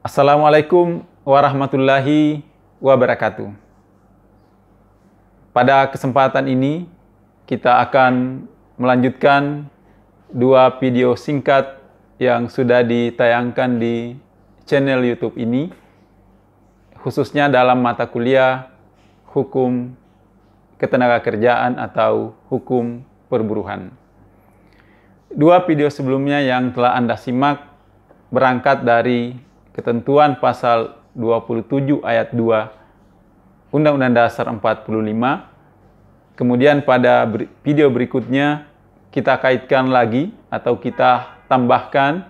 Assalamualaikum warahmatullahi wabarakatuh. Pada kesempatan ini, kita akan melanjutkan dua video singkat yang sudah ditayangkan di channel YouTube ini, khususnya dalam mata kuliah Hukum Ketenagakerjaan atau Hukum Perburuhan. Dua video sebelumnya yang telah Anda simak berangkat dari ketentuan pasal 27 ayat 2 Undang-Undang Dasar 45. Kemudian pada video berikutnya kita kaitkan lagi atau kita tambahkan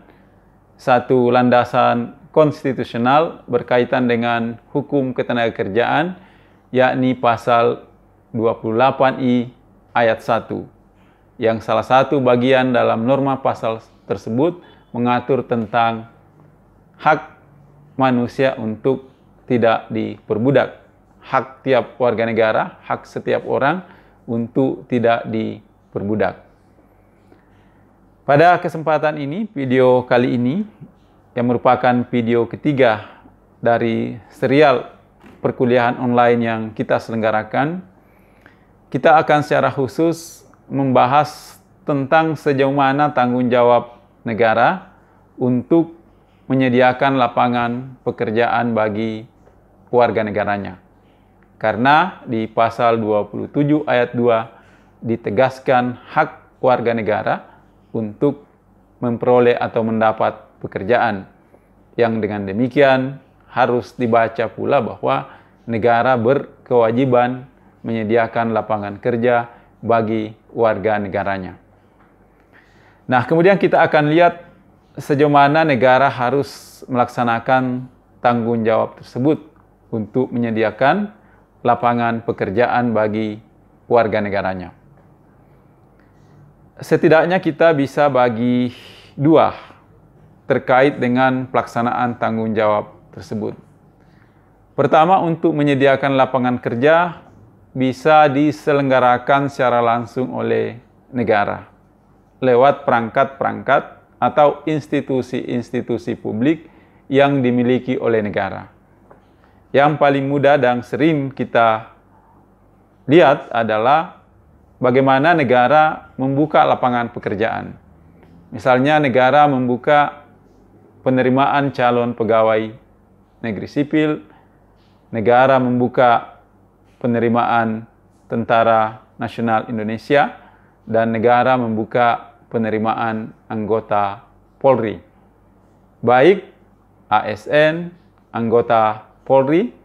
satu landasan konstitusional berkaitan dengan hukum ketenagakerjaan, yakni pasal 28I ayat 1, yang salah satu bagian dalam norma pasal tersebut mengatur tentang hak manusia untuk tidak diperbudak. Hak tiap warga negara, hak setiap orang untuk tidak diperbudak. Pada kesempatan ini, video kali ini, yang merupakan video ketiga dari serial perkuliahan online yang kita selenggarakan, kita akan secara khusus membahas tentang sejauh mana tanggung jawab negara untuk menyediakan lapangan pekerjaan bagi warga negaranya. Karena di pasal 27 ayat 2 ditegaskan hak warga negara untuk memperoleh atau mendapat pekerjaan. Yang dengan demikian harus dibaca pula bahwa negara berkewajiban menyediakan lapangan kerja bagi warga negaranya. Nah, kemudian kita akan lihat sejauh mana negara harus melaksanakan tanggung jawab tersebut untuk menyediakan lapangan pekerjaan bagi warga negaranya. Setidaknya kita bisa bagi dua terkait dengan pelaksanaan tanggung jawab tersebut. Pertama, untuk menyediakan lapangan kerja bisa diselenggarakan secara langsung oleh negara lewat perangkat-perangkat atau institusi-institusi publik yang dimiliki oleh negara. Yang paling mudah dan sering kita lihat adalah bagaimana negara membuka lapangan pekerjaan. Misalnya negara membuka penerimaan calon pegawai negeri sipil, negara membuka penerimaan Tentara Nasional Indonesia, dan negara membuka penerimaan anggota Polri, baik ASN, anggota Polri,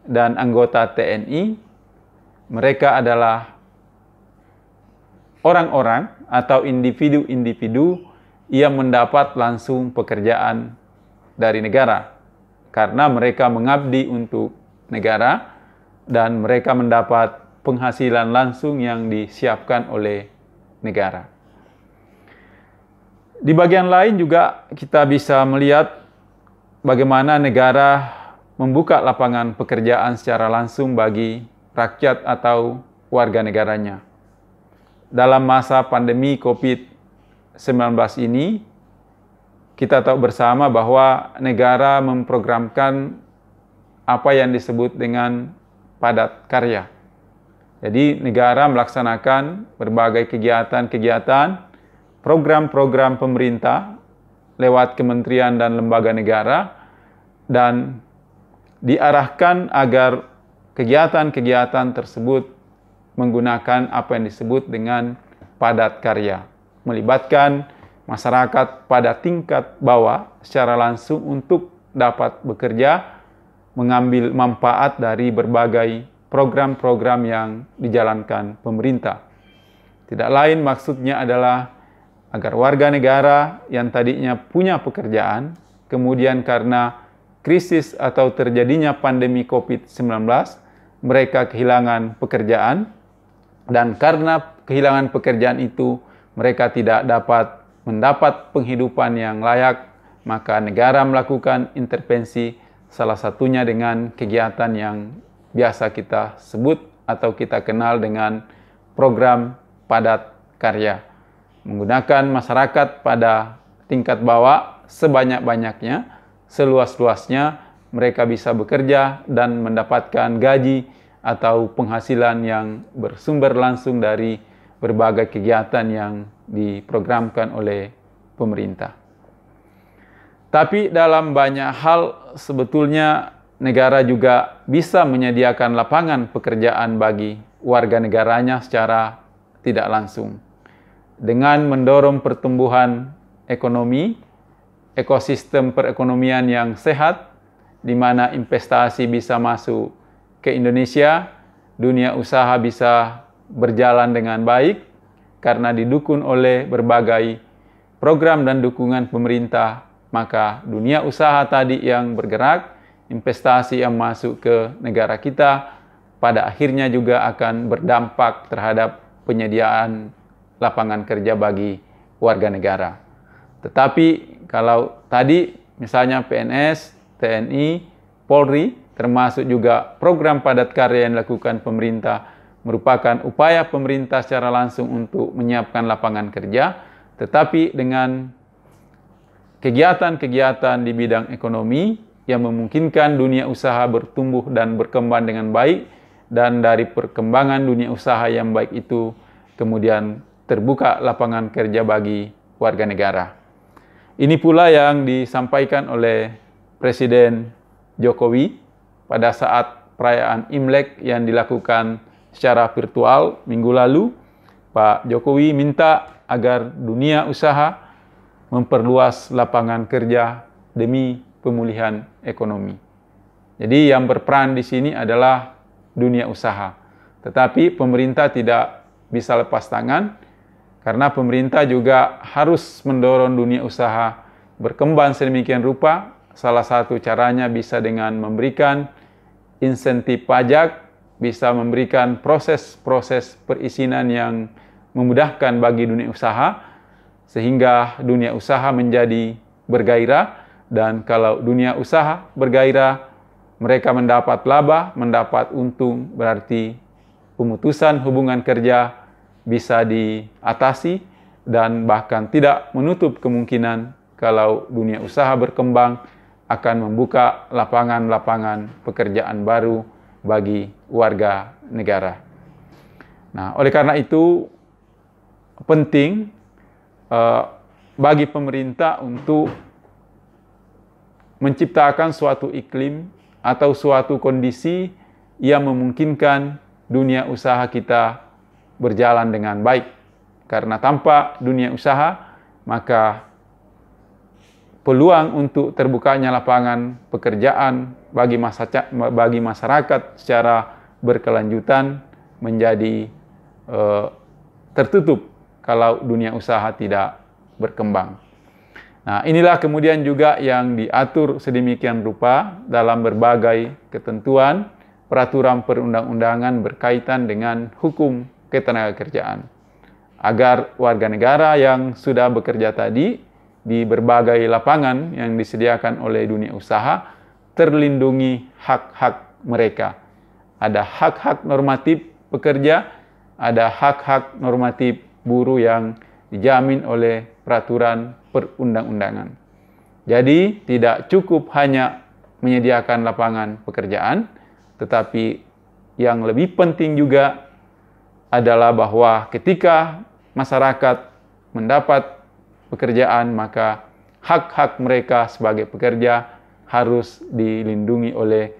dan anggota TNI. Mereka adalah orang-orang atau individu-individu yang mendapat langsung pekerjaan dari negara karena mereka mengabdi untuk negara dan mereka mendapat penghasilan langsung yang disiapkan oleh negara. Di bagian lain juga kita bisa melihat bagaimana negara membuka lapangan pekerjaan secara langsung bagi rakyat atau warga negaranya. Dalam masa pandemi COVID-19 ini, kita tahu bersama bahwa negara memprogramkan apa yang disebut dengan padat karya. Jadi negara melaksanakan berbagai kegiatan-kegiatan, program-program pemerintah lewat kementerian dan lembaga negara, dan diarahkan agar kegiatan-kegiatan tersebut menggunakan apa yang disebut dengan padat karya, melibatkan masyarakat pada tingkat bawah secara langsung untuk dapat bekerja, mengambil manfaat dari berbagai program-program yang dijalankan pemerintah. Tidak lain maksudnya adalah agar warga negara yang tadinya punya pekerjaan, kemudian karena krisis atau terjadinya pandemi COVID-19, mereka kehilangan pekerjaan, dan karena kehilangan pekerjaan itu, mereka tidak dapat mendapat penghidupan yang layak, maka negara melakukan intervensi, salah satunya dengan kegiatan yang biasa kita sebut atau kita kenal dengan program padat karya. menggunakan masyarakat pada tingkat bawah sebanyak-banyaknya, seluas-luasnya mereka bisa bekerja dan mendapatkan gaji atau penghasilan yang bersumber langsung dari berbagai kegiatan yang diprogramkan oleh pemerintah. Tapi dalam banyak hal sebetulnya negara juga bisa menyediakan lapangan pekerjaan bagi warga negaranya secara tidak langsung. Dengan mendorong pertumbuhan ekonomi, ekosistem perekonomian yang sehat, di mana investasi bisa masuk ke Indonesia, dunia usaha bisa berjalan dengan baik karena didukung oleh berbagai program dan dukungan pemerintah, maka dunia usaha tadi yang bergerak, investasi yang masuk ke negara kita, pada akhirnya juga akan berdampak terhadap penyediaan lapangan kerja bagi warga negara. Tetapi kalau tadi misalnya PNS, TNI, Polri, termasuk juga program padat karya yang dilakukan pemerintah, merupakan upaya pemerintah secara langsung untuk menyiapkan lapangan kerja, tetapi dengan kegiatan-kegiatan di bidang ekonomi yang memungkinkan dunia usaha bertumbuh dan berkembang dengan baik, dan dari perkembangan dunia usaha yang baik itu kemudian terbuka lapangan kerja bagi warga negara. Ini pula yang disampaikan oleh Presiden Jokowi pada saat perayaan Imlek yang dilakukan secara virtual minggu lalu. Pak Jokowi minta agar dunia usaha memperluas lapangan kerja demi pemulihan ekonomi. Jadi yang berperan di sini adalah dunia usaha. Tetapi pemerintah tidak bisa lepas tangan, karena pemerintah juga harus mendorong dunia usaha berkembang sedemikian rupa. Salah satu caranya bisa dengan memberikan insentif pajak, bisa memberikan proses-proses perizinan yang memudahkan bagi dunia usaha, sehingga dunia usaha menjadi bergairah. Dan kalau dunia usaha bergairah, mereka mendapat laba, mendapat untung, berarti pemutusan hubungan kerja bisa diatasi, dan bahkan tidak menutup kemungkinan kalau dunia usaha berkembang akan membuka lapangan-lapangan pekerjaan baru bagi warga negara. Nah, oleh karena itu penting bagi pemerintah untuk menciptakan suatu iklim atau suatu kondisi yang memungkinkan dunia usaha kita berjalan dengan baik. Karena tanpa dunia usaha, maka peluang untuk terbukanya lapangan pekerjaan bagi masyarakat secara berkelanjutan menjadi tertutup kalau dunia usaha tidak berkembang. Nah, inilah kemudian juga yang diatur sedemikian rupa dalam berbagai ketentuan peraturan perundang-undangan berkaitan dengan hukum ketenagakerjaan, agar warga negara yang sudah bekerja tadi di berbagai lapangan yang disediakan oleh dunia usaha terlindungi hak-hak mereka. Ada hak-hak normatif pekerja, ada hak-hak normatif buruh yang dijamin oleh peraturan perundang-undangan. Jadi tidak cukup hanya menyediakan lapangan pekerjaan, tetapi yang lebih penting juga adalah bahwa ketika masyarakat mendapat pekerjaan, maka hak-hak mereka sebagai pekerja harus dilindungi oleh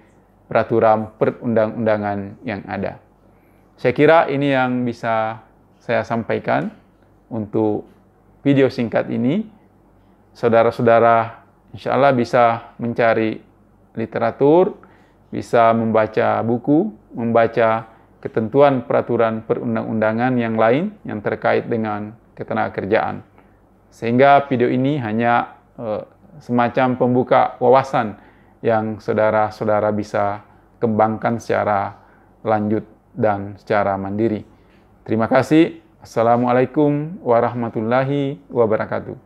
peraturan perundang-undangan yang ada. Saya kira ini yang bisa saya sampaikan untuk video singkat ini. Saudara-saudara insya Allah bisa mencari literatur, bisa membaca buku, membaca ketentuan peraturan perundang-undangan yang lain yang terkait dengan ketenagakerjaan. Sehingga video ini hanya semacam pembuka wawasan yang saudara-saudara bisa kembangkan secara lanjut dan secara mandiri. Terima kasih. Assalamualaikum warahmatullahi wabarakatuh.